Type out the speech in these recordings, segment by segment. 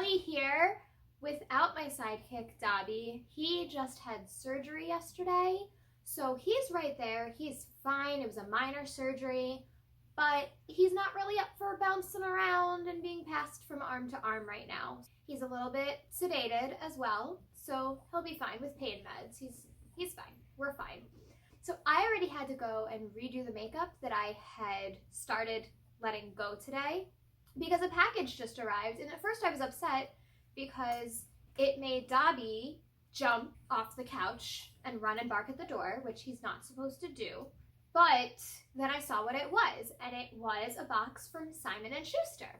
Ellie here without my sidekick, Dobby. He just had surgery yesterday, so he's right there. He's fine. It was a minor surgery, but he's not really up for bouncing around and being passed from arm to arm right now. He's a little bit sedated as well, so he'll be fine with pain meds. He's fine. We're fine. So I already had to go and redo the makeup that I had started letting go today because a package just arrived, and at first I was upset because it made Dobby jump off the couch and run and bark at the door, which he's not supposed to do. But then I saw what it was, and it was a box from Simon & Schuster.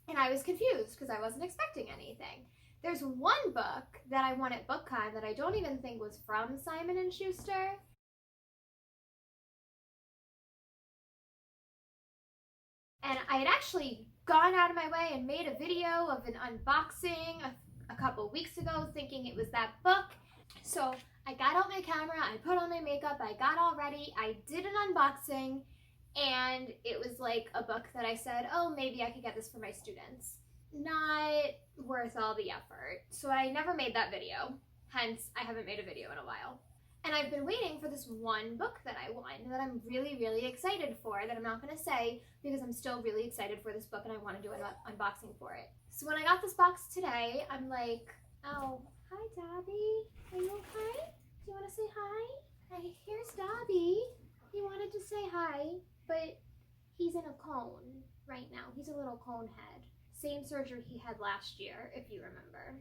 And I was confused because I wasn't expecting anything. There's one book that I won at BookCon that I don't even think was from Simon & Schuster. And I had actually gone out of my way and made a video of an unboxing a couple weeks ago thinking it was that book. So I got out my camera, I put on my makeup, I got all ready, I did an unboxing, and it was like a book that I said, oh, maybe I could get this for my students. Not worth all the effort. So I never made that video, hence I haven't made a video in a while. And I've been waiting for this one book that I won that I'm really, really excited for, that I'm not going to say because I'm still really excited for this book and I want to do an unboxing for it. So when I got this box today, I'm like, oh, hi Dobby, are you okay? Do you want to say hi? Hey, here's Dobby. He wanted to say hi, but he's in a cone right now. He's a little cone head. Same surgery he had last year, if you remember.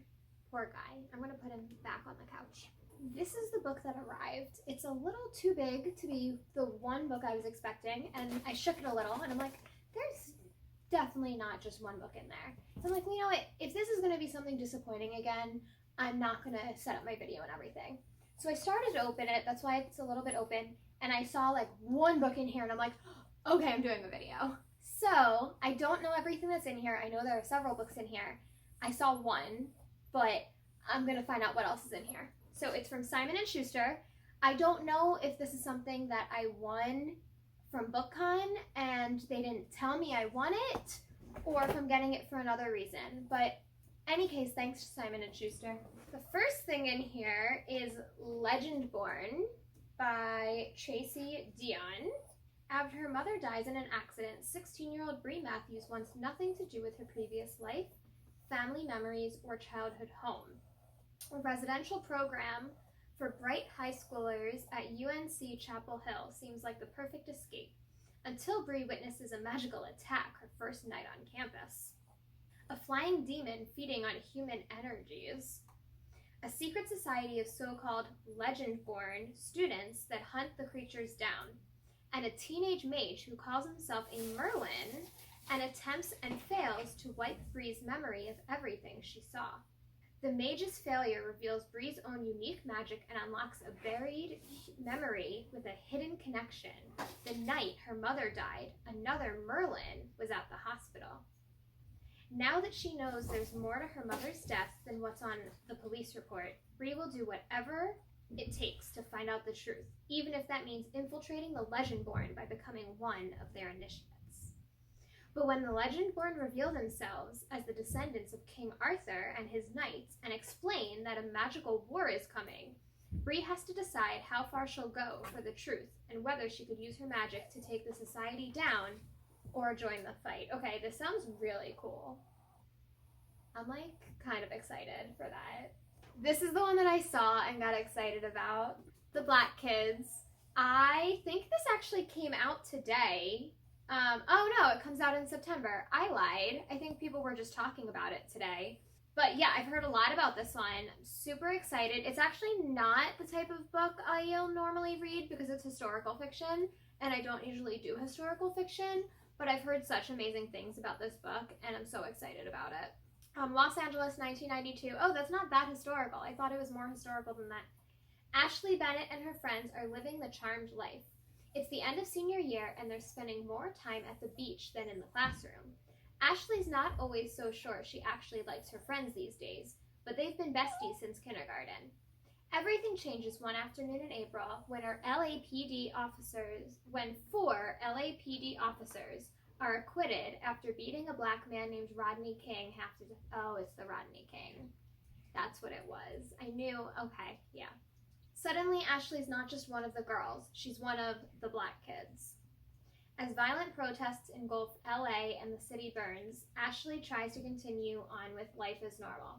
Poor guy. I'm going to put him back on the couch. This is the book that arrived. It's a little too big to be the one book I was expecting, and I shook it a little, and I'm like, there's definitely not just one book in there. So I'm like, you know what, if this is going to be something disappointing again, I'm not going to set up my video and everything. So I started to open it, that's why it's a little bit open, and I saw like one book in here, and I'm like, okay, I'm doing a video. So I don't know everything that's in here. I know there are several books in here. I saw one, but I'm going to find out what else is in here. So it's from Simon & Schuster. I don't know if this is something that I won from BookCon and they didn't tell me I won it, or if I'm getting it for another reason. But any case, thanks to Simon & Schuster. The first thing in here is Legendborn by Tracy Dion. After her mother dies in an accident, 16-year-old Bree Matthews wants nothing to do with her previous life, family memories, or childhood home. A residential program for bright high schoolers at UNC Chapel Hill seems like the perfect escape, until Bree witnesses a magical attack her first night on campus. A flying demon feeding on human energies. A secret society of so-called Legendborn students that hunt the creatures down. And a teenage mage who calls himself a Merlin and attempts and fails to wipe Bree's memory of everything she saw. The mage's failure reveals Bree's own unique magic and unlocks a buried memory with a hidden connection. The night her mother died, another Merlin was at the hospital. Now that she knows there's more to her mother's death than what's on the police report, Bree will do whatever it takes to find out the truth, even if that means infiltrating the Legendborn by becoming one of their initiates. But when the Legendborn reveal themselves as the descendants of King Arthur and his knights and explain that a magical war is coming, Bree has to decide how far she'll go for the truth and whether she could use her magic to take the society down or join the fight. Okay, this sounds really cool. I'm like kind of excited for that. This is the one that I saw and got excited about. The Black Kids. I think this actually came out today. Oh no, it comes out in September. I lied. I think people were just talking about it today. But yeah, I've heard a lot about this one. I'm super excited. It's actually not the type of book I'll normally read because it's historical fiction, and I don't usually do historical fiction, but I've heard such amazing things about this book, and I'm so excited about it. Los Angeles, 1992. Oh, that's not that historical. I thought it was more historical than that. Ashley Bennett and her friends are living the charmed life. It's the end of senior year, and they're spending more time at the beach than in the classroom. Ashley's not always so sure she actually likes her friends these days, but they've been besties since kindergarten. Everything changes one afternoon in April when 4 LAPD officers are acquitted after beating a black man named Rodney King half to death. Oh, it's the Rodney King. That's what it was. I knew. Okay, yeah. Suddenly, Ashley's not just one of the girls. She's one of the black kids. As violent protests engulf LA and the city burns, Ashley tries to continue on with life as normal.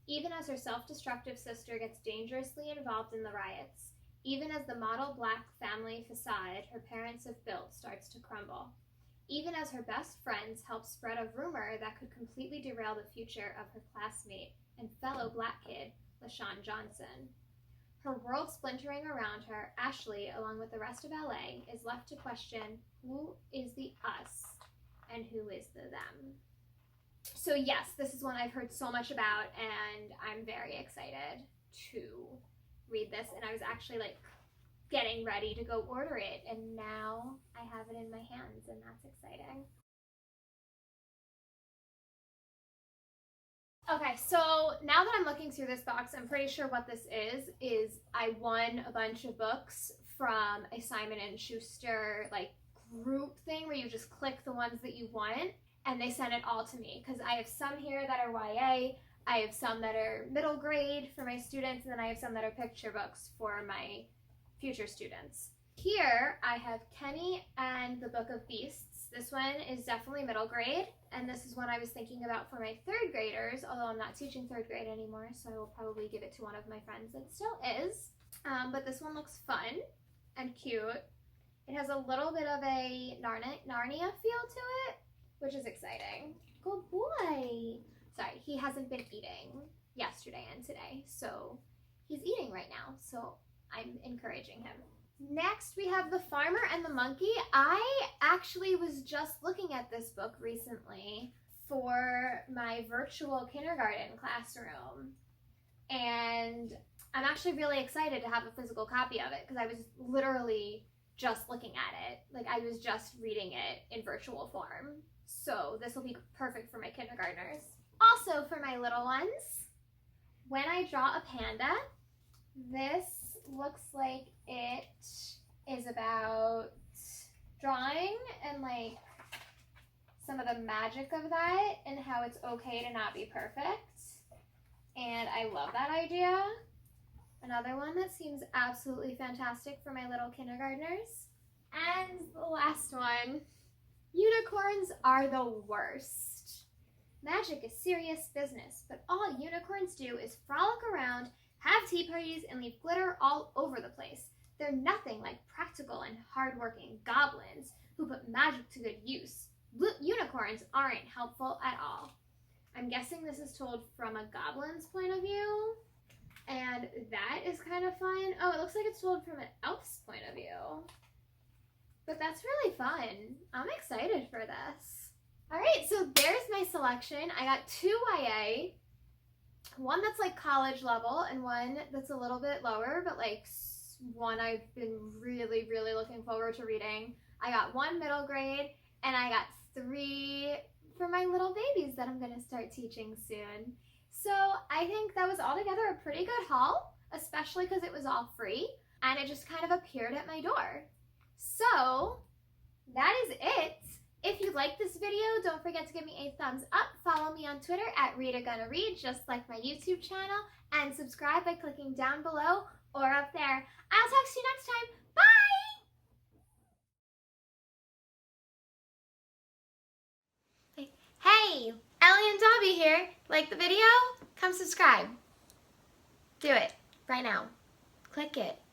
Even as her self-destructive sister gets dangerously involved in the riots, even as the model black family facade her parents have built starts to crumble, even as her best friends help spread a rumor that could completely derail the future of her classmate and fellow black kid, LaShawn Johnson. Her world splintering around her, Ashley, along with the rest of LA, is left to question who is the us and who is the them. So yes, this is one I've heard so much about, and I'm very excited to read this. And I was actually like getting ready to go order it, and now I have it in my hands, and that's exciting. Okay, so now that I'm looking through this box, I'm pretty sure what this is I won a bunch of books from a Simon & Schuster like group thing where you just click the ones that you want and they send it all to me, because I have some here that are YA, I have some that are middle grade for my students, and then I have some that are picture books for my future students. Here I have Kenny and the Book of Beasts. This one is definitely middle grade, and this is one I was thinking about for my third graders, although I'm not teaching third grade anymore, so I will probably give it to one of my friends that still is. But this one looks fun and cute. It has a little bit of a Narnia feel to it, which is exciting. Good boy. Sorry, he hasn't been eating yesterday and today, so he's eating right now, so I'm encouraging him. Next, we have The Farmer and the Monkey. I actually was just looking at this book recently for my virtual kindergarten classroom, and I'm actually really excited to have a physical copy of it because I was literally just looking at it. Like, I was just reading it in virtual form. So this will be perfect for my kindergartners. Also for my little ones, when I draw a panda, this looks like it is about drawing and like some of the magic of that and how it's okay to not be perfect. And I love that idea. Another one that seems absolutely fantastic for my little kindergartners. And the last one, unicorns are the worst. Magic is serious business, but all unicorns do is frolic around, have tea parties, and leave glitter all over the place. They're nothing like practical and hardworking goblins who put magic to good use. Unicorns aren't helpful at all. I'm guessing this is told from a goblin's point of view, and that is kind of fun. Oh, it looks like it's told from an elf's point of view. But that's really fun. I'm excited for this. All right, so there's my selection. I got 2 YA, one that's like college level and one that's a little bit lower, but like one I've been really, really looking forward to reading. I got 1 middle grade, and I got 3 for my little babies that I'm gonna start teaching soon. So I think that was altogether a pretty good haul, especially because it was all free and it just kind of appeared at my door. So that is it. If you like this video, don't forget to give me a thumbs up, follow me on Twitter at RitaGonnaRead, just like my YouTube channel, and subscribe by clicking down below or up there. I'll talk to you next time. Bye! Hey, Ellie and Dobby here. Like the video? Come subscribe. Do it right now. Click it.